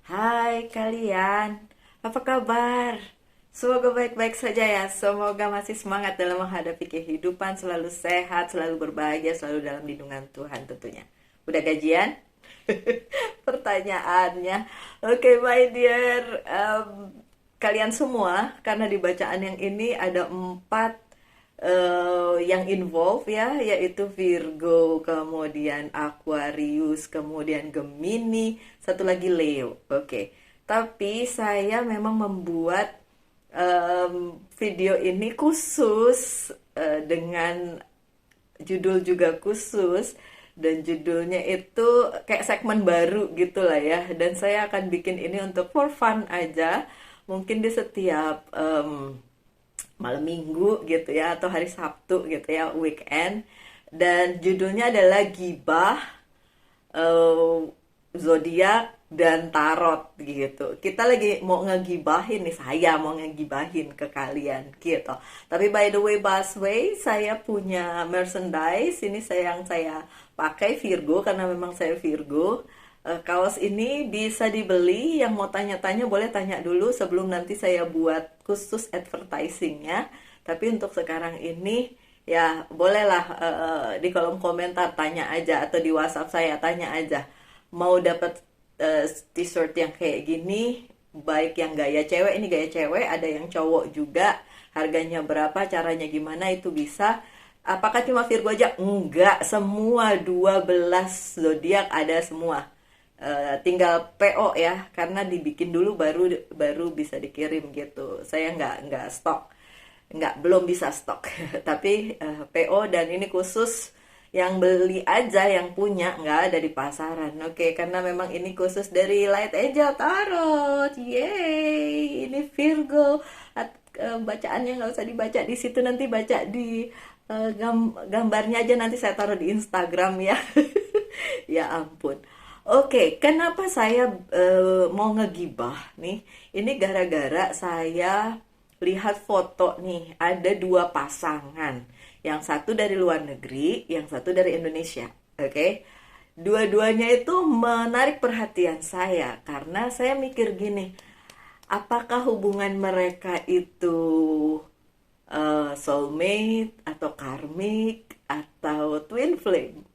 Hai kalian, apa kabar? Semoga baik-baik saja ya. Semoga masih semangat dalam menghadapi kehidupan, selalu sehat, selalu berbahagia, selalu dalam lindungan Tuhan tentunya. Udah gajian? Pertanyaannya, oke my dear, kalian semua, karena di bacaan yang ini ada empat yang involve ya, yaitu Virgo, kemudian Aquarius, kemudian Gemini, satu lagi Leo. Oke, tapi saya memang membuat video ini khusus dengan judul juga khusus, dan judulnya itu kayak segmen baru gitu lah ya, dan saya akan bikin ini untuk for fun aja, mungkin di setiap malam minggu gitu ya, atau hari Sabtu gitu ya, weekend. Dan judulnya adalah Gibah, eh, zodiak dan tarot gitu. Kita lagi mau ngegibahin nih, saya mau ngegibahin ke kalian gitu. Tapi by the way, Busway, saya punya merchandise ini, yang saya pakai Virgo karena memang saya Virgo. Kaos ini bisa dibeli, yang mau tanya-tanya boleh tanya dulu sebelum nanti saya buat khusus advertisingnya. Tapi untuk sekarang ini ya bolehlah, di kolom komentar tanya aja, atau di WhatsApp saya tanya aja mau dapat t-shirt yang kayak gini, baik yang gaya cewek, ini gaya cewek, ada yang cowok juga, harganya berapa, caranya gimana, itu bisa. Apakah cuma Virgo aja? Enggak, semua 12 zodiak ada semua. Tinggal PO ya, karena dibikin dulu baru baru bisa dikirim gitu. Saya nggak stok, belum bisa stok. Tapi PO, dan ini khusus yang beli aja, yang punya, nggak ada di pasaran. Oke, karena memang ini khusus dari Light Angel Tarot. Yeay, ini Virgo. Bacaannya nggak usah dibaca di situ, nanti baca di gambarnya aja, nanti saya taruh di Instagram ya. Ya ampun. Oke, kenapa saya mau ngegibah nih? Ini gara-gara saya lihat foto nih, ada dua pasangan. Yang satu dari luar negeri, yang satu dari Indonesia. Oke. Dua-duanya itu menarik perhatian saya karena saya mikir gini, apakah hubungan mereka itu soulmate atau karmic atau twin flame?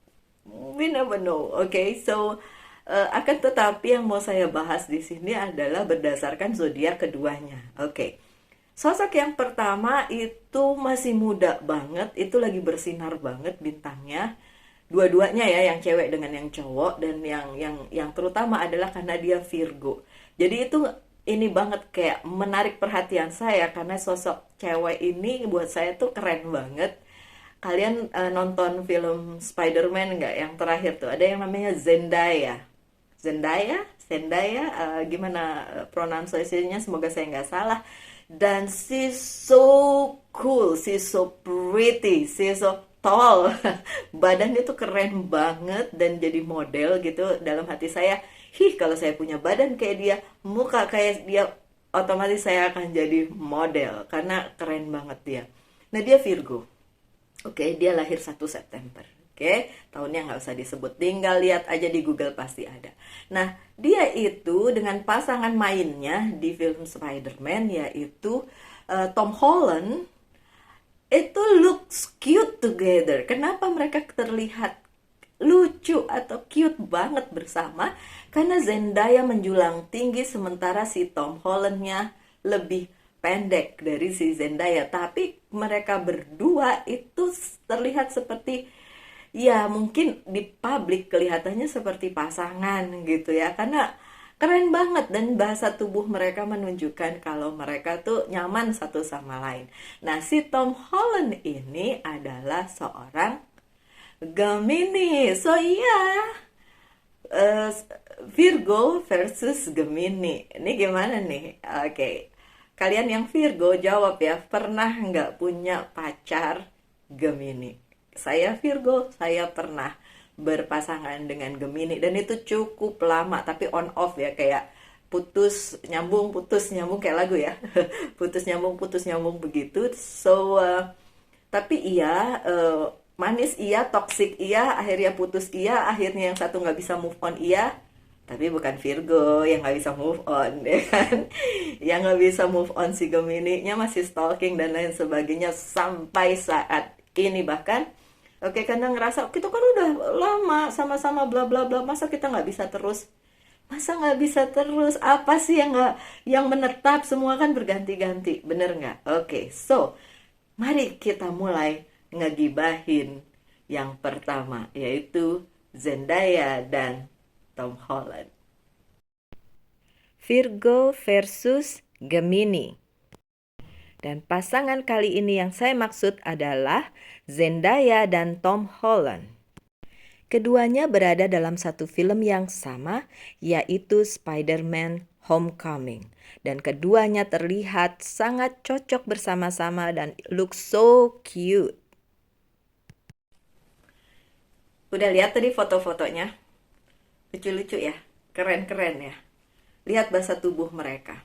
We never know. Okay, so akan tetapi yang mau saya bahas di sini adalah berdasarkan zodiak keduanya. Oke. Sosok yang pertama itu masih muda banget, itu lagi bersinar banget bintangnya. Dua-duanya ya, yang cewek dengan yang cowok, dan yang terutama adalah karena dia Virgo. Jadi itu ini banget, kayak menarik perhatian saya karena sosok cewek ini buat saya tuh keren banget. Kalian nonton film Spider-Man nggak, yang terakhir tuh ada yang namanya Zendaya. Zendaya, gimana pronunciation-nya, semoga saya nggak salah. Dan she's so cool, she's so pretty, she's so tall. Badannya tuh keren banget, dan jadi model gitu. Dalam hati saya, kalau saya punya badan kayak dia, muka kayak dia, otomatis saya akan jadi model karena keren banget dia. Nah, dia Virgo. Oke, dia lahir 1 September. Oke, tahunnya nggak usah disebut, tinggal lihat aja di Google pasti ada. Nah, dia itu dengan pasangan mainnya di film Spider-Man, yaitu Tom Holland, itu looks cute together. Kenapa mereka terlihat lucu atau cute banget bersama? Karena Zendaya menjulang tinggi, sementara si Tom Hollandnya lebih pendek dari si Zendaya. Tapi mereka berdua itu terlihat seperti, ya mungkin di publik kelihatannya seperti pasangan gitu ya, karena keren banget, dan bahasa tubuh mereka menunjukkan kalau mereka tuh nyaman satu sama lain. Nah, si Tom Holland ini adalah seorang Gemini. So iya, eh, Virgo versus Gemini. Ini gimana nih? Oke, kalian yang Virgo jawab ya, pernah nggak punya pacar Gemini? Saya Virgo, saya pernah berpasangan dengan Gemini, dan itu cukup lama, tapi on off ya, kayak putus nyambung kayak lagu ya. Putus nyambung begitu. So tapi iya, manis iya, toxic iya, akhirnya putus iya, akhirnya yang satu nggak bisa move on iya, Tapi bukan Virgo yang nggak bisa move on, ya kan? Yang nggak bisa move on si Gemini-nya masih stalking dan lain sebagainya sampai saat ini bahkan. Oke, karena ngerasa kita kan udah lama sama-sama bla bla bla, masa kita nggak bisa terus? Masa nggak bisa terus? Apa sih yang nggak yang menetap? Semua kan berganti-ganti, bener nggak? Oke, so mari kita mulai ngegibahin yang pertama, yaitu Zendaya dan Tom Holland. Virgo versus Gemini. Dan pasangan kali ini yang saya maksud adalah Zendaya dan Tom Holland. Keduanya berada dalam satu film yang sama, yaitu Spider-Man Homecoming. Dan keduanya terlihat sangat cocok bersama-sama dan look so cute. Udah lihat tadi foto-fotonya? Lucu-lucu ya? Keren-keren ya? Lihat bahasa tubuh mereka.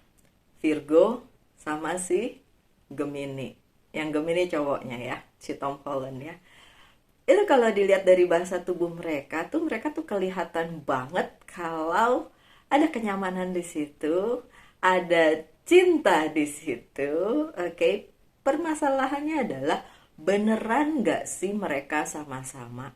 Virgo sama si Gemini. Yang Gemini cowoknya ya, si Tom Holland ya. Itu kalau dilihat dari bahasa tubuh mereka tuh kelihatan banget kalau ada kenyamanan di situ, ada cinta di situ. Oke, permasalahannya adalah beneran nggak sih mereka sama-sama?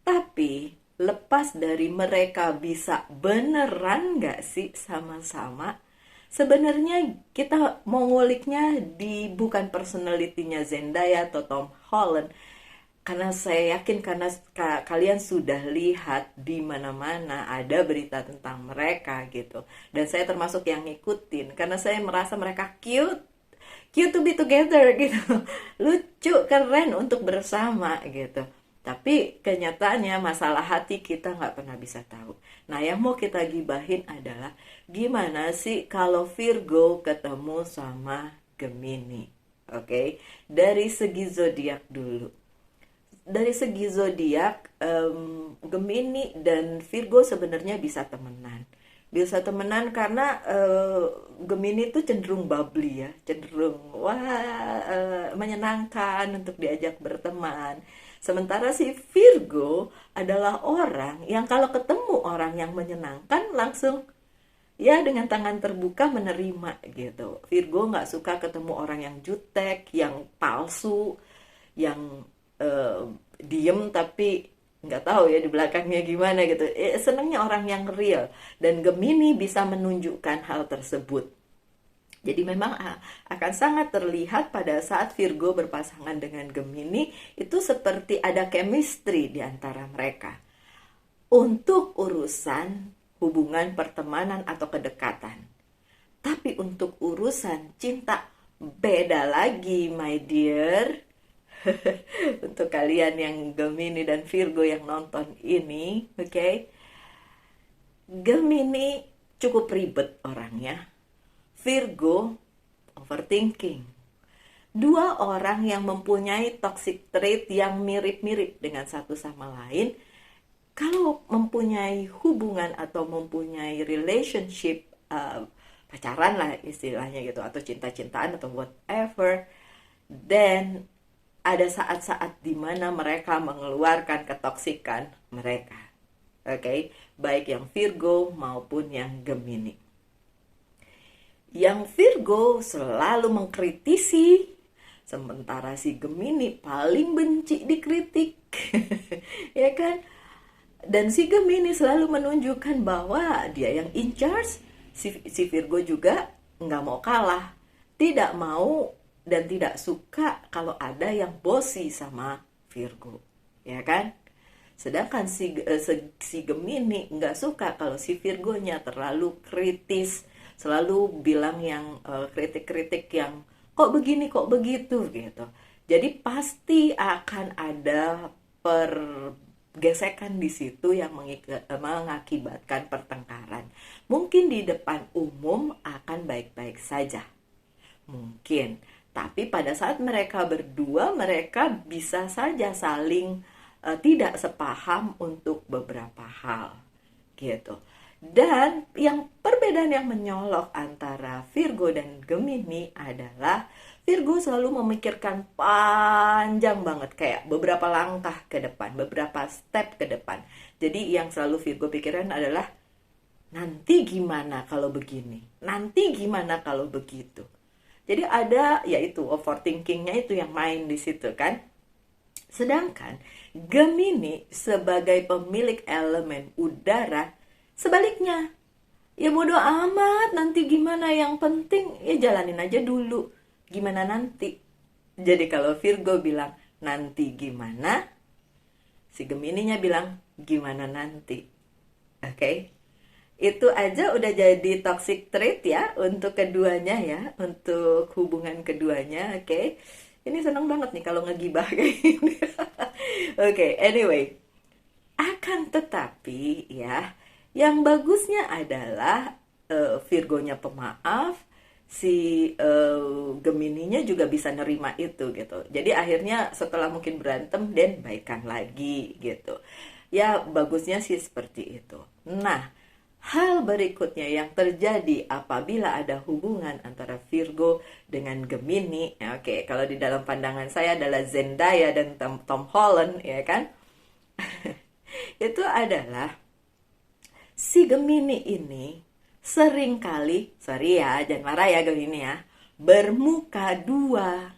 Tapi lepas dari mereka bisa beneran nggak sih sama-sama? Sebenarnya kita mau nguliknya di bukan personalitinya Zendaya atau Tom Holland, karena saya yakin karena kalian sudah lihat di mana-mana ada berita tentang mereka gitu. Dan saya termasuk yang ngikutin karena saya merasa mereka cute, cute to be together gitu. Lucu, keren untuk bersama gitu. Tapi kenyataannya masalah hati kita nggak pernah bisa tahu. Nah, yang mau kita gibahin adalah gimana sih kalau Virgo ketemu sama Gemini. Oke, dari segi zodiak dulu. Dari segi zodiak, Gemini dan Virgo sebenarnya bisa temenan. Bisa temenan karena Gemini itu cenderung bubbly ya, cenderung menyenangkan untuk diajak berteman. Sementara si Virgo adalah orang yang kalau ketemu orang yang menyenangkan langsung ya dengan tangan terbuka menerima gitu. Virgo nggak suka ketemu orang yang jutek, yang palsu, yang diem tapi nggak tahu ya di belakangnya gimana gitu. Senangnya orang yang real dan Gemini bisa menunjukkan hal tersebut. Jadi memang akan sangat terlihat pada saat Virgo berpasangan dengan Gemini itu seperti ada chemistry di antara mereka. Untuk urusan hubungan pertemanan atau kedekatan. Tapi untuk urusan cinta beda lagi, my dear. Untuk kalian yang Gemini dan Virgo yang nonton ini, oke? Gemini cukup ribet orangnya. Virgo overthinking. Dua orang yang mempunyai toxic trait yang mirip-mirip dengan satu sama lain, kalau mempunyai hubungan atau mempunyai relationship, pacaran lah istilahnya gitu, atau cinta-cintaan atau whatever, then ada saat-saat di mana mereka mengeluarkan ketoksikan mereka. Oke, baik yang Virgo maupun yang Gemini. Yang Virgo selalu mengkritisi, sementara si Gemini paling benci dikritik. Ya kan? Dan si Gemini selalu menunjukkan bahwa dia yang in charge. Si Virgo juga nggak mau kalah, tidak mau dan tidak suka kalau ada yang bossy sama Virgo, ya kan? Sedangkan si Gemini nggak suka kalau si Virgonya terlalu kritis, selalu bilang yang kritik-kritik yang kok begini kok begitu gitu. Jadi pasti akan ada pergesekan di situ yang mengakibatkan pertengkaran. Mungkin di depan umum akan baik-baik saja, mungkin. Tapi pada saat mereka berdua, mereka bisa saja saling tidak sepaham untuk beberapa hal, gitu. Dan yang perbedaan yang menyolok antara Virgo dan Gemini adalah Virgo selalu memikirkan panjang banget, kayak beberapa langkah ke depan, beberapa step ke depan. Jadi yang selalu Virgo pikiran adalah nanti gimana kalau begini, nanti gimana kalau begitu. Jadi ada yaitu overthinkingnya itu yang main di situ kan. Sedangkan Gemini sebagai pemilik elemen udara sebaliknya. Ya bodo amat nanti gimana, yang penting ya jalanin aja dulu. Gimana nanti? Jadi kalau Virgo bilang nanti gimana, si Gemininya bilang gimana nanti. Oke? Itu aja udah jadi toxic trait ya untuk keduanya ya, untuk hubungan keduanya, oke? Ini seneng banget nih kalau ngegibah kayak gini. Oke, anyway. Akan tetapi ya, yang bagusnya adalah Virgonya pemaaf, si Gemininya juga bisa nerima itu gitu. Jadi akhirnya setelah mungkin berantem dan baikan lagi gitu. Ya bagusnya sih seperti itu. Nah, hal berikutnya yang terjadi apabila ada hubungan antara Virgo dengan Gemini, ya, oke, kalau di dalam pandangan saya adalah Zendaya dan Tom Holland, ya kan? Itu adalah si Gemini ini seringkali, sorry ya, jangan marah ya Gemini ya, bermuka dua.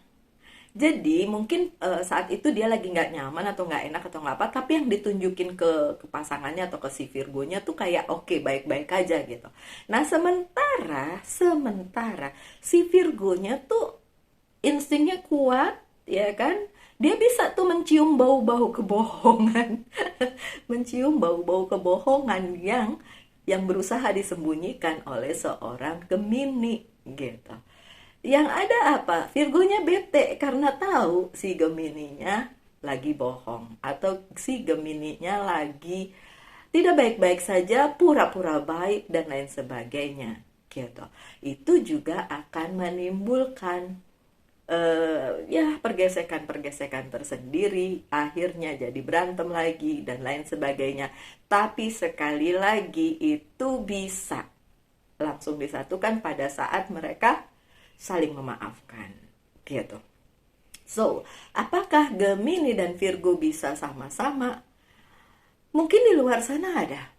Jadi mungkin saat itu dia lagi nggak nyaman atau nggak enak atau nggak apa, tapi yang ditunjukin ke pasangannya atau ke si Virgonya tuh kayak oke, baik-baik aja gitu. Nah sementara si Virgonya tuh instingnya kuat, ya kan? Dia bisa tuh mencium bau-bau kebohongan, mencium bau-bau kebohongan yang berusaha disembunyikan oleh seorang Gemini gitu. Yang ada apa? Virgonya bete karena tahu si Gemininya lagi bohong atau si Gemininya lagi tidak baik-baik saja, pura-pura baik dan lain sebagainya gitu. Itu juga akan menimbulkan ya pergesekan-pergesekan tersendiri, akhirnya jadi berantem lagi dan lain sebagainya. Tapi sekali lagi itu bisa langsung disatukan pada saat mereka saling memaafkan gitu. So, apakah Gemini dan Virgo bisa sama-sama? Mungkin di luar sana ada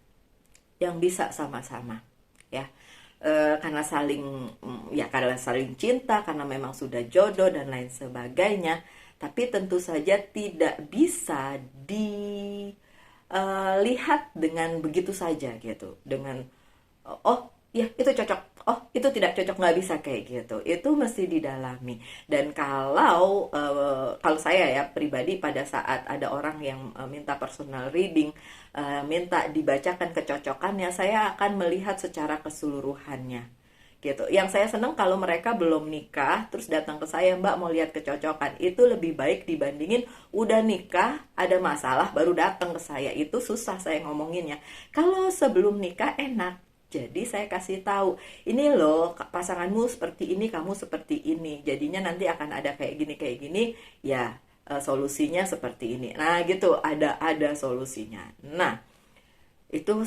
yang bisa sama-sama ya. Karena saling cinta, karena memang sudah jodoh dan lain sebagainya. Tapi tentu saja tidak bisa dilihat dengan begitu saja gitu. Dengan oh ya itu cocok, oh itu tidak cocok, nggak bisa kayak gitu. Itu mesti didalami. Dan kalau saya ya pribadi, pada saat ada orang yang minta personal reading, minta dibacakan kecocokannya, saya akan melihat secara keseluruhannya gitu. Yang saya senang kalau mereka belum nikah terus datang ke saya, Mbak mau lihat kecocokan, itu lebih baik dibandingin udah nikah ada masalah baru datang ke saya. Itu susah saya ngomonginnya. Kalau sebelum nikah enak. Jadi saya kasih tahu, ini loh pasanganmu seperti ini, kamu seperti ini. Jadinya nanti akan ada kayak gini, ya solusinya seperti ini. Nah gitu, ada solusinya. Nah itu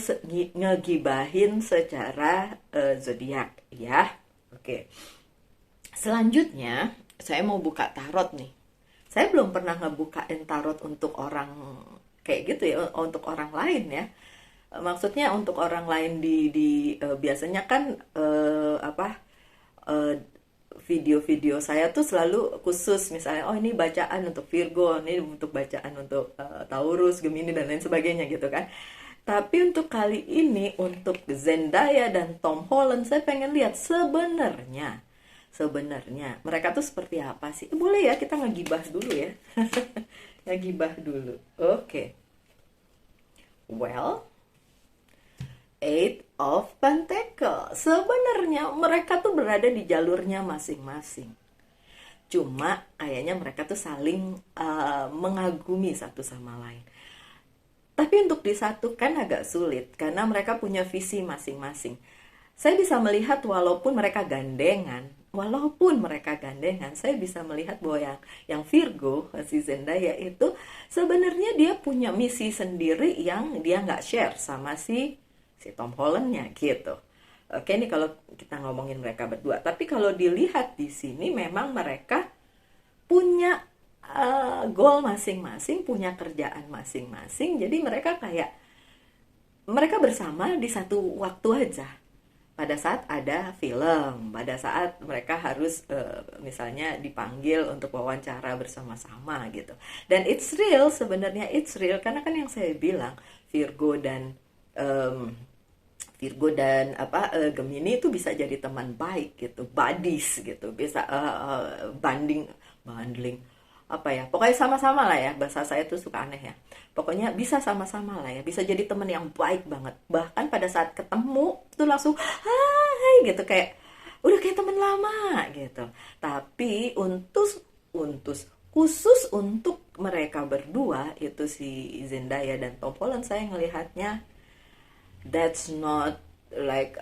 ngegibahin secara zodiak ya. Oke. Selanjutnya saya mau buka tarot nih. Saya belum pernah ngebukain tarot untuk orang kayak gitu ya, untuk orang lain ya. Maksudnya untuk orang lain biasanya kan video-video saya tuh selalu khusus, misalnya oh ini bacaan untuk Virgo, ini untuk bacaan untuk Taurus, Gemini dan lain sebagainya gitu kan. Tapi untuk kali ini untuk Zendaya dan Tom Holland, saya pengen lihat sebenarnya mereka tuh seperti apa sih. Boleh ya kita ngegibah dulu ya. Ngegibah dulu. Oke. Well, Eight of Pentacles. Sebenarnya mereka tuh berada di jalurnya masing-masing. Cuma kayaknya mereka tuh saling mengagumi satu sama lain. Tapi untuk disatukan agak sulit karena mereka punya visi masing-masing. Saya bisa melihat walaupun mereka gandengan, saya bisa melihat bahwa yang Virgo, si Zendaya itu sebenarnya dia punya misi sendiri yang dia nggak share sama si Tom Hollandnya gitu. Oke, ini kalau kita ngomongin mereka berdua. Tapi kalau dilihat di sini memang mereka punya goal masing-masing, punya kerjaan masing-masing. Jadi mereka kayak mereka bersama di satu waktu aja. Pada saat ada film, pada saat mereka harus misalnya dipanggil untuk wawancara bersama-sama gitu. Dan it's real sebenarnya, it's real karena kan yang saya bilang Virgo dan em, Virgo dan Gemini itu bisa jadi teman baik gitu, buddies gitu, bisa banding, banding apa ya, pokoknya sama-sama lah ya, bahasa saya tuh suka aneh ya, pokoknya bisa sama-sama lah ya, bisa jadi teman yang baik banget, bahkan pada saat ketemu tuh langsung hai gitu, kayak udah kayak teman lama gitu. Tapi untuk khusus untuk mereka berdua itu si Zendaya dan Tom Holland, saya ngelihatnya that's not like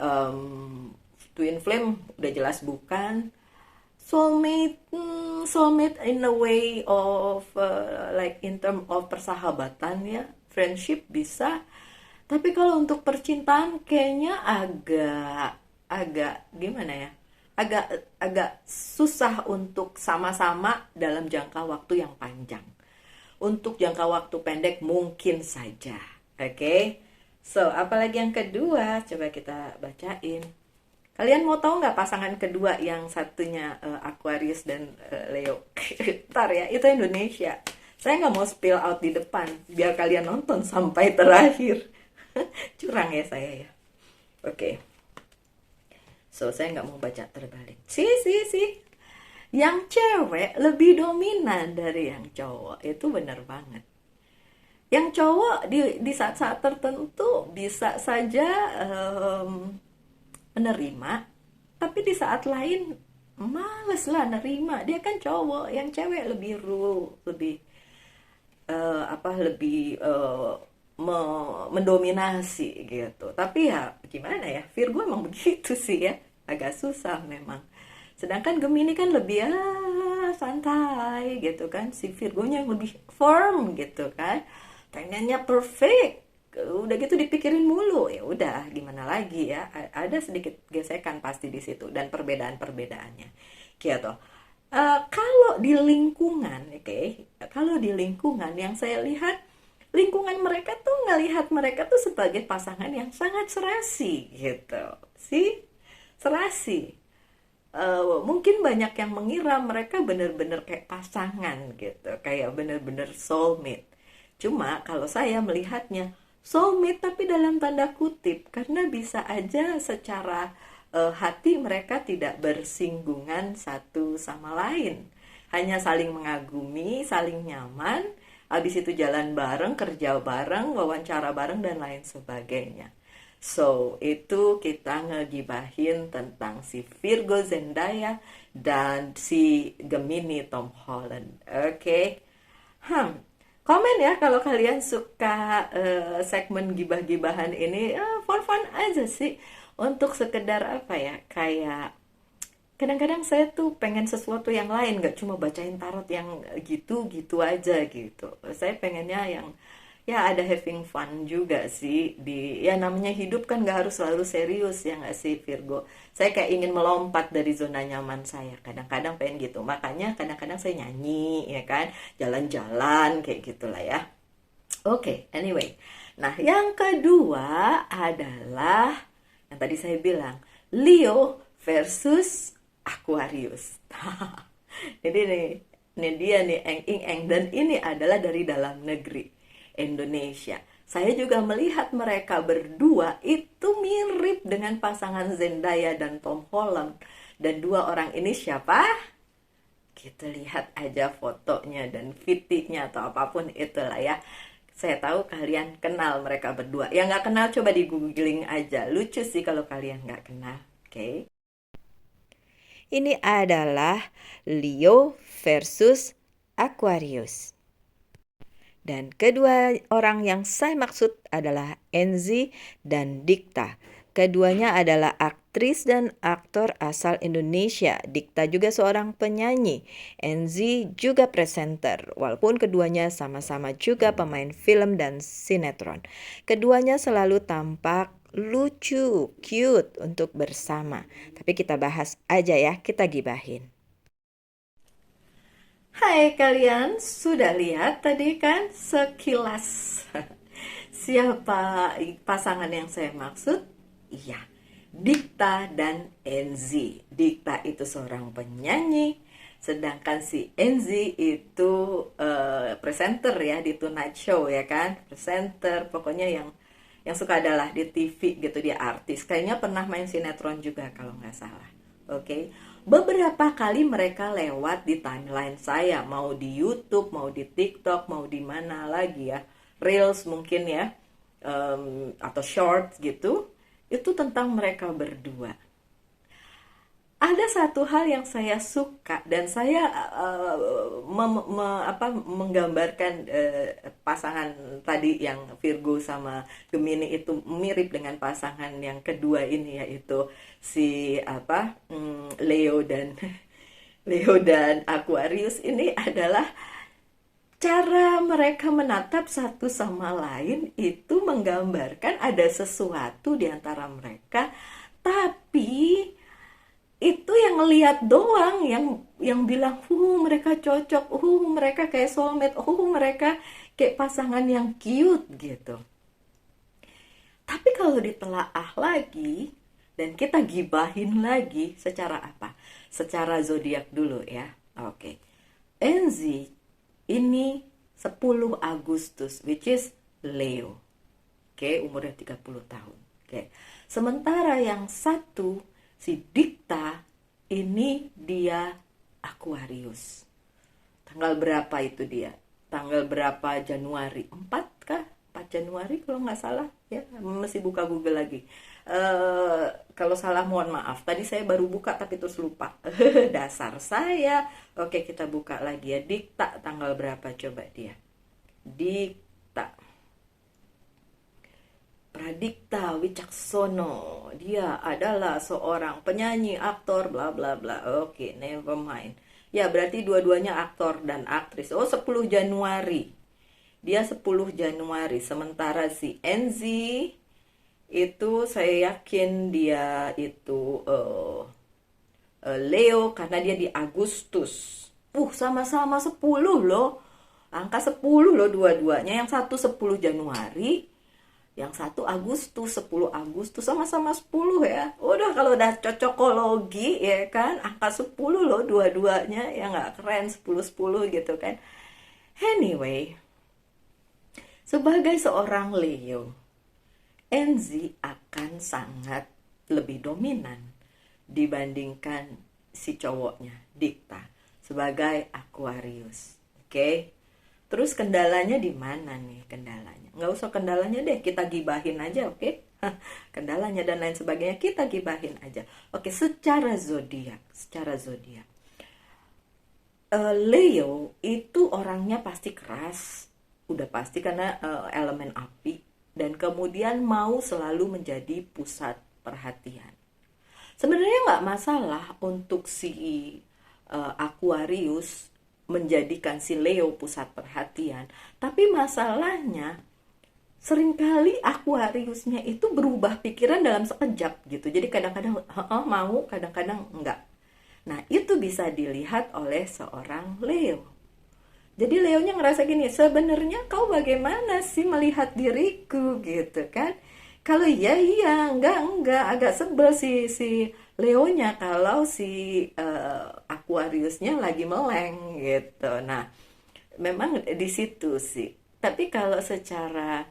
twin flame, udah jelas bukan. Soulmate, soulmate in a way of like in term of persahabatan ya, friendship bisa. Tapi kalau untuk percintaan kayaknya agak agak gimana ya? Agak agak susah untuk sama-sama dalam jangka waktu yang panjang. Untuk jangka waktu pendek mungkin saja. Oke. Okay? So, apalagi yang kedua? Coba kita bacain. Kalian mau tahu nggak pasangan kedua yang satunya Aquarius dan Leo? Ntar ya, itu Indonesia. Saya nggak mau spill out di depan, biar kalian nonton sampai terakhir. Curang ya saya ya. Oke. Okay. So, saya nggak mau baca terbalik. Si. Yang cewek lebih dominan dari yang cowok. Itu benar banget. Yang cowok di saat-saat tertentu bisa saja menerima, tapi di saat lain males lah nerima. Dia kan cowok, yang cewek lebih rule, lebih lebih mendominasi gitu. Tapi ya gimana ya, Virgo emang begitu sih ya, agak susah memang. Sedangkan Gemini kan lebih santai gitu kan, si Virgonya yang lebih firm gitu kan, pengennya perfect, udah gitu dipikirin mulu, ya udah gimana lagi ya, ada sedikit gesekan pasti di situ dan perbedaan-perbedaannya gitu. Kalau di lingkungan, kalau di lingkungan yang saya lihat, lingkungan mereka tuh ngelihat mereka tuh sebagai pasangan yang sangat serasi gitu, sih serasi. Mungkin banyak yang mengira mereka bener-bener kayak pasangan gitu, kayak bener-bener soulmate. Cuma kalau saya melihatnya soulmate tapi dalam tanda kutip, karena bisa aja secara hati mereka tidak bersinggungan satu sama lain, hanya saling mengagumi, saling nyaman, habis itu jalan bareng, kerja bareng, wawancara bareng dan lain sebagainya. So, itu kita ngegibahin tentang si Virgo Zendaya dan si Gemini Tom Holland. Oke. Okay? Komen ya kalau kalian suka segmen gibah-gibahan ini, for fun aja sih. Untuk sekedar apa ya, kayak kadang-kadang saya tuh pengen sesuatu yang lain, gak cuma bacain tarot yang gitu-gitu aja gitu. Saya pengennya yang ya ada having fun juga sih, di ya namanya hidup kan gak harus selalu serius ya gak sih Virgo. Saya kayak ingin melompat dari zona nyaman saya, kadang-kadang pengen gitu, makanya kadang-kadang saya nyanyi ya kan, jalan-jalan kayak gitulah ya. Oke, anyway, nah yang kedua adalah yang tadi saya bilang, Leo versus Aquarius. Jadi ini dia nih eng ing eng, dan ini adalah dari dalam negeri, Indonesia. Saya juga melihat mereka berdua itu mirip dengan pasangan Zendaya dan Tom Holland. Dan dua orang ini siapa? Kita lihat aja fotonya dan fitinya atau apapun itulah ya. Saya tahu kalian kenal mereka berdua. Yang nggak kenal coba di googling aja. Lucu sih kalau kalian nggak kenal. Oke. Okay. Ini adalah Leo versus Aquarius. Dan kedua orang yang saya maksud adalah Enzi dan Dikta. Keduanya adalah aktris dan aktor asal Indonesia. Dikta juga seorang penyanyi. Enzi juga presenter. Walaupun keduanya sama-sama juga pemain film dan sinetron. Keduanya selalu tampak lucu, cute untuk bersama. Tapi kita bahas aja ya, kita gibahin. Hai kalian, sudah lihat tadi kan sekilas Siapa pasangan yang saya maksud? Iya, Dikta dan Enzi. Dikta itu seorang penyanyi, sedangkan si Enzi itu presenter ya di Tonight Show ya kan, presenter, pokoknya yang suka adalah di TV gitu, dia artis. Kayaknya pernah main sinetron juga kalau nggak salah. Oke, beberapa kali mereka lewat di timeline saya, mau di YouTube, mau di TikTok, mau di mana lagi ya, Reels mungkin ya, atau Shorts gitu. Itu tentang mereka berdua. Ada satu hal yang saya suka dan saya menggambarkan pasangan tadi yang Virgo sama Gemini itu mirip dengan pasangan yang kedua ini, yaitu si Leo dan Leo dan Aquarius. Ini adalah cara mereka menatap satu sama lain, itu menggambarkan ada sesuatu di antara mereka, tapi itu yang ngeliat doang, yang bilang, mereka cocok, mereka kayak soulmate, mereka kayak pasangan yang cute gitu. Tapi kalau ditelaah lagi dan kita gibahin lagi, secara apa? Secara zodiak dulu ya. Oke. Enzi ini 10 Agustus, which is Leo. Oke, umurnya 30 tahun. Oke. Sementara yang satu, si Dikta, ini dia Aquarius. Tanggal berapa itu dia? Tanggal berapa Januari? 4 kah? 4 Januari kalau nggak salah. Ya, mesti buka Google lagi. Kalau salah mohon maaf. Tadi saya baru buka tapi terus lupa. Dasar saya. Oke, kita buka lagi ya. Dikta tanggal berapa coba dia? Dikta. Pradikta Wicaksono. Dia adalah seorang penyanyi, aktor, bla bla bla. Oke, never mind. Ya, berarti dua-duanya aktor dan aktris. 10 Januari. Dia 10 Januari. Sementara si Enzi itu saya yakin dia itu Leo karena dia di Agustus. Sama-sama 10 loh. Angka 10 loh dua-duanya. Yang satu 10 Januari, yang satu Agustus, 10 Agustus, sama-sama 10 ya. Kalau udah cocokologi ya kan, angka 10 loh dua-duanya, ya nggak keren 10-10 gitu kan. Anyway, sebagai seorang Leo, Enzi akan sangat lebih dominan dibandingkan si cowoknya, Dikta, sebagai Aquarius. Oke? Terus kendalanya di mana nih kendalanya? Nggak usah kendalanya deh, kita gibahin aja, oke? Kendalanya dan lain sebagainya kita gibahin aja. Oke, secara zodiak. Leo itu orangnya pasti keras, udah pasti karena elemen api, dan kemudian mau selalu menjadi pusat perhatian. Sebenarnya nggak masalah untuk si Aquarius menjadikan si Leo pusat perhatian, tapi masalahnya seringkali Aquariusnya itu berubah pikiran dalam sekejap gitu. Jadi kadang-kadang mau, kadang-kadang enggak. Nah, itu bisa dilihat oleh seorang Leo. Jadi Leonya ngerasa gini, sebenarnya kau bagaimana sih melihat diriku gitu kan? Kalau iya, enggak, agak sebel si Leonya kalau si Aquariusnya lagi meleng gitu. Nah, memang di situ sih. Tapi kalau secara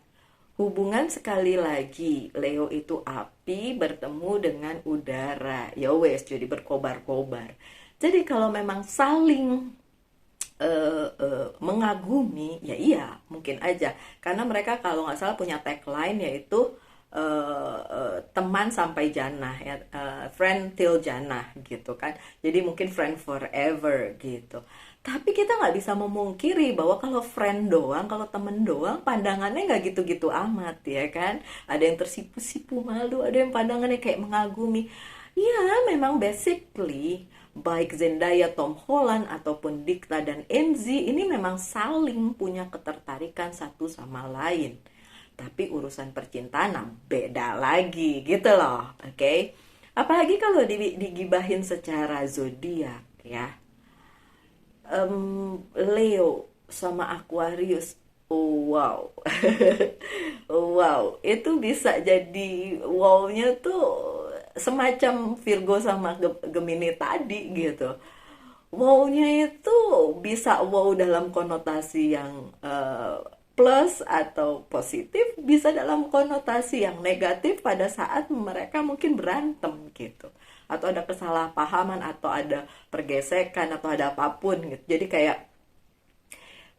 hubungan, sekali lagi Leo itu api bertemu dengan udara. Ya wes, jadi berkobar-kobar. Jadi kalau memang saling mengagumi, ya iya mungkin aja, karena mereka kalau nggak salah punya tagline yaitu teman sampai jannah ya, friend till jannah gitu kan, jadi mungkin friend forever gitu. Tapi kita nggak bisa memungkiri bahwa kalau friend doang, kalau temen doang, pandangannya nggak gitu-gitu amat ya kan. Ada yang tersipu-sipu malu, ada yang pandangannya kayak mengagumi. Ya memang basically baik Zendaya, Tom Holland, ataupun Dikta dan Enzi ini memang saling punya ketertarikan satu sama lain. Tapi urusan percintaan beda lagi gitu loh, oke? Apalagi kalau digibahin secara zodiak ya. Leo sama Aquarius Wow. Wow, itu bisa jadi wow-nya tuh semacam Virgo sama Gemini tadi gitu. Wow-nya itu bisa wow dalam konotasi yang plus atau positif, bisa dalam konotasi yang negatif pada saat mereka mungkin berantem gitu. Atau ada kesalahpahaman atau ada pergesekan atau ada apapun gitu. Jadi kayak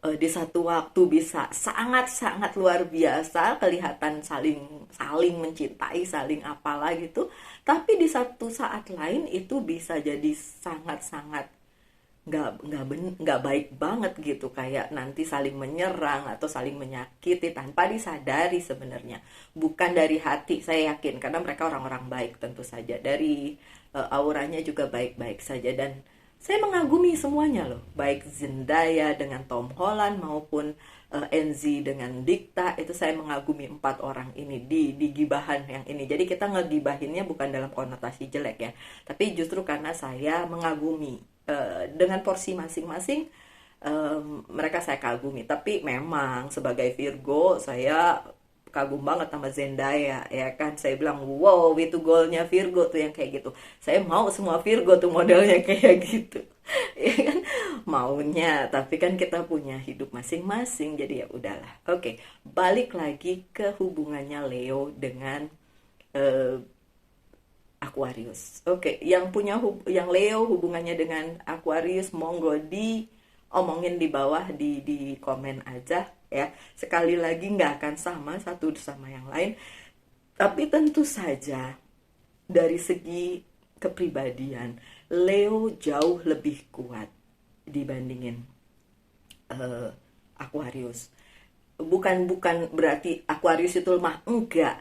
di satu waktu bisa sangat-sangat luar biasa kelihatan saling saling mencintai, saling apalah gitu, tapi di satu saat lain itu bisa jadi sangat-sangat nggak baik banget gitu, kayak nanti saling menyerang atau saling menyakiti tanpa disadari sebenarnya, bukan dari hati saya yakin, karena mereka orang-orang baik tentu saja, dari auranya juga baik-baik saja. Dan saya mengagumi semuanya loh, baik Zendaya dengan Tom Holland maupun Enzi dengan Dikta, itu saya mengagumi empat orang ini di gibahan yang ini. Jadi kita ngegibahinnya bukan dalam konotasi jelek ya, tapi justru karena saya mengagumi dengan porsi masing-masing. Mereka saya kagumi, tapi memang sebagai Virgo saya kagum banget sama Zendaya ya kan. Saya bilang wow, itu goalnya Virgo tuh yang kayak gitu. Saya mau semua Virgo tuh modelnya kayak gitu. Ya kan, maunya, tapi kan kita punya hidup masing-masing, jadi ya udahlah. Oke, balik lagi ke hubungannya Leo dengan eh, Aquarius. Oke, yang Leo hubungannya dengan Aquarius, monggo di omongin di bawah, di komen aja ya. Sekali lagi nggak akan sama satu sama yang lain, tapi tentu saja dari segi kepribadian Leo jauh lebih kuat dibandingin eh, Aquarius. Bukan berarti Aquarius itu lemah, enggak,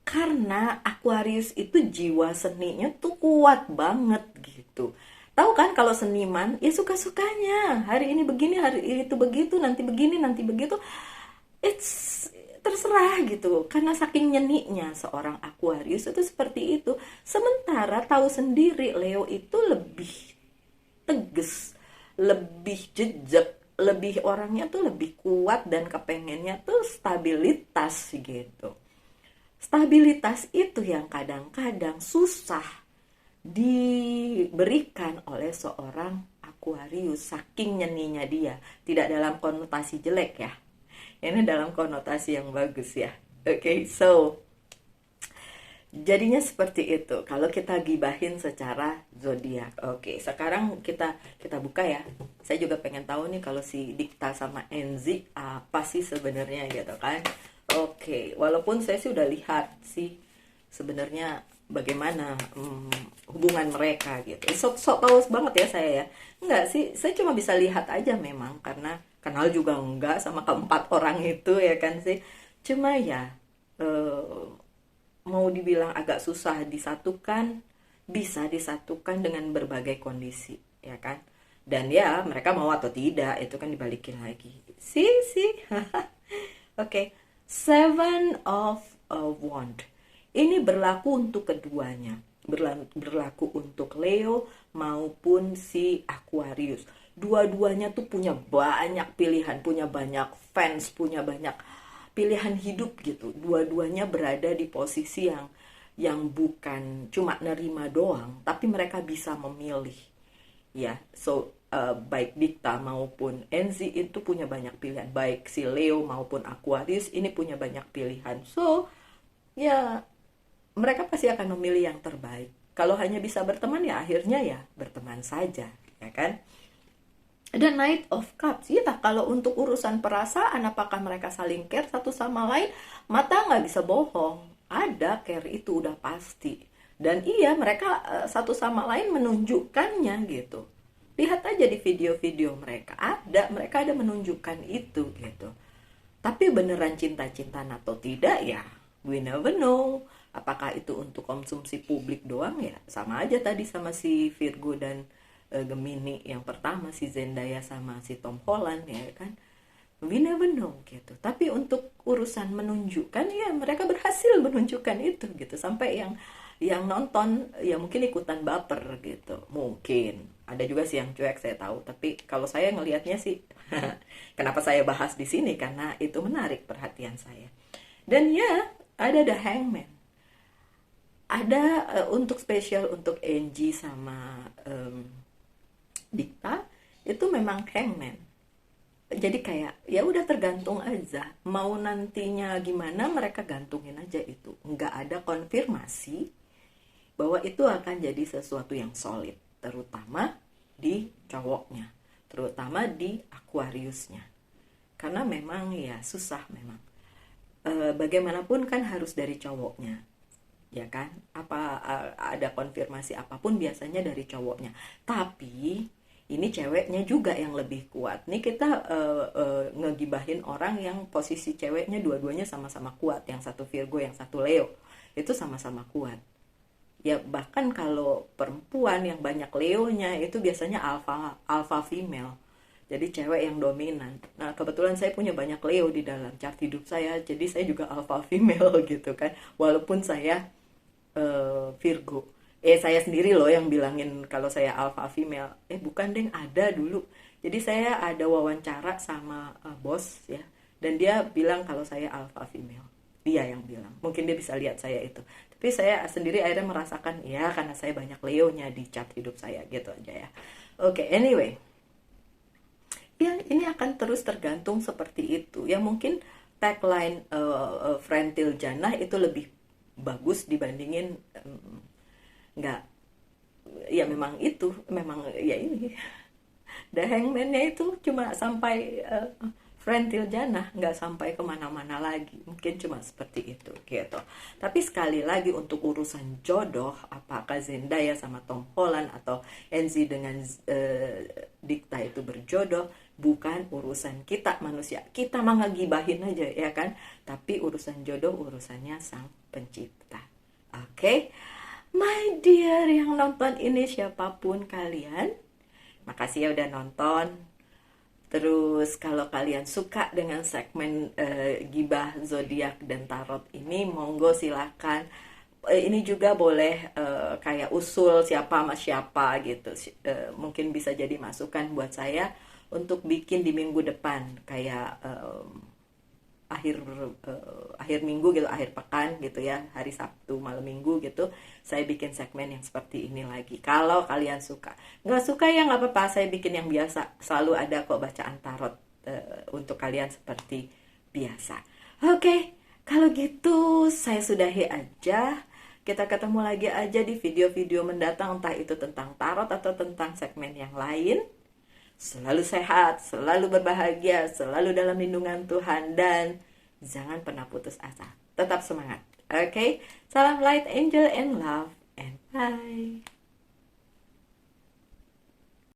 karena Aquarius itu jiwa seninya tuh kuat banget gitu. Tahu kan kalau seniman ya suka-sukanya. Hari ini begini, hari itu begitu, nanti begini, nanti begitu. It's terserah gitu. Karena saking nyeniknya seorang Aquarius itu seperti itu. Sementara tahu sendiri Leo itu lebih tegas, lebih jejak, lebih orangnya tuh lebih kuat dan kepengennya tuh stabilitas gitu. Stabilitas itu yang kadang-kadang susah diberikan oleh seorang Aquarius, saking nyeninya dia. Tidak dalam konotasi jelek ya, ini dalam konotasi yang bagus ya. Oke, so jadinya seperti itu kalau kita gibahin secara zodiak. Oke, sekarang kita kita buka ya. Saya juga pengen tahu nih kalau si Dikta sama Enzi apa sih sebenarnya gitu kan. Oke, walaupun saya sih udah lihat sih sebenarnya bagaimana hubungan mereka gitu. Sok tahu banget ya saya ya. Enggak sih, saya cuma bisa lihat aja memang karena kenal juga enggak sama keempat orang itu ya kan sih. Cuma ya eh, mau dibilang agak susah disatukan, bisa disatukan dengan berbagai kondisi ya kan. Dan ya mereka mau atau tidak itu kan dibalikin lagi. Sih. Oke, Seven of Wand. Ini berlaku untuk keduanya. Berlaku untuk Leo maupun si Aquarius. Dua-duanya tuh punya banyak pilihan, punya banyak fans, punya banyak pilihan hidup gitu. Dua-duanya berada di posisi yang bukan cuma nerima doang, tapi mereka bisa memilih. Ya, so baik Dikta maupun Enzi itu punya banyak pilihan, baik si Leo maupun Aquarius ini punya banyak pilihan. So ya mereka pasti akan memilih yang terbaik. Kalau hanya bisa berteman ya akhirnya ya berteman saja, ya kan. Dan Knight of Cups, ya kalau untuk urusan perasaan apakah mereka saling care satu sama lain, mata nggak bisa bohong, ada care itu udah pasti. Dan iya mereka satu sama lain menunjukkannya gitu. Lihat aja di video-video mereka ada menunjukkan itu gitu. Tapi beneran cinta-cintaan atau tidak ya, we never know. Apakah itu untuk konsumsi publik doang ya? Sama aja tadi sama si Virgo dan Gemini yang pertama, si Zendaya sama si Tom Holland ya kan. We never know gitu. Tapi untuk urusan menunjukkan ya mereka berhasil menunjukkan itu gitu. Sampai yang nonton ya mungkin ikutan baper gitu. Mungkin. Ada juga sih yang cuek, saya tahu. Tapi kalau saya ngelihatnya sih, kenapa saya bahas di sini? Karena itu menarik perhatian saya. Dan ya, ada The Hangman. Ada untuk spesial untuk Angie sama Dikta, itu memang Hangman. Jadi kayak ya udah tergantung aja, mau nantinya gimana mereka gantungin aja itu, nggak ada konfirmasi bahwa itu akan jadi sesuatu yang solid, terutama di cowoknya, terutama di Aquariusnya, karena memang ya susah memang. Bagaimanapun kan harus dari cowoknya, ya kan, apa ada konfirmasi apapun biasanya dari cowoknya. Tapi ini ceweknya juga yang lebih kuat nih. Kita ngegibahin orang yang posisi ceweknya dua-duanya sama-sama kuat, yang satu Virgo yang satu Leo, itu sama-sama kuat. Ya bahkan kalau perempuan yang banyak Leonya itu biasanya alpha alpha female, jadi cewek yang dominan. Nah kebetulan saya punya banyak Leo di dalam chart hidup saya, jadi saya juga alpha female gitu kan, walaupun saya Virgo. Saya sendiri loh yang bilangin kalau saya alpha female. Bukan deng, ada dulu. Jadi saya ada wawancara sama bos ya, dan dia bilang kalau saya alpha female. Dia yang bilang. Mungkin dia bisa lihat saya itu. Tapi saya sendiri akhirnya merasakan ya karena saya banyak Leo-nya di chart hidup saya gitu aja ya. Oke, anyway. Ya, ini akan terus tergantung seperti itu. Ya mungkin tagline Frentil Jannah itu lebih bagus dibandingin nggak, ya memang itu memang ya ini The Hangman-nya itu cuma sampai Frentil Jannah, nggak sampai kemana-mana lagi, mungkin cuma seperti itu gitu. Tapi sekali lagi untuk urusan jodoh, apakah Zendaya sama Tom Holland atau Enzi dengan Dikta itu berjodoh, bukan urusan kita manusia. Kita mah ngegibahin aja ya kan, tapi urusan jodoh urusannya sang pencipta. Oke. My dear yang nonton ini, siapapun kalian, makasih ya udah nonton. Terus kalau kalian suka dengan segmen gibah zodiak dan tarot ini, monggo silakan. Ini juga boleh kayak usul siapa sama siapa gitu. Mungkin bisa jadi masukan buat saya untuk bikin di minggu depan kayak akhir minggu gitu, akhir pekan gitu ya, hari Sabtu malam minggu gitu, saya bikin segmen yang seperti ini lagi. Kalau kalian suka, nggak suka ya nggak apa-apa, saya bikin yang biasa, selalu ada kok bacaan tarot untuk kalian seperti biasa. Oke, kalau gitu saya sudahi aja. Kita ketemu lagi aja di video-video mendatang, entah itu tentang tarot atau tentang segmen yang lain. Selalu sehat, selalu berbahagia, selalu dalam lindungan Tuhan, dan jangan pernah putus asa. Tetap semangat. Oke? Salam light, angel, and love, and bye.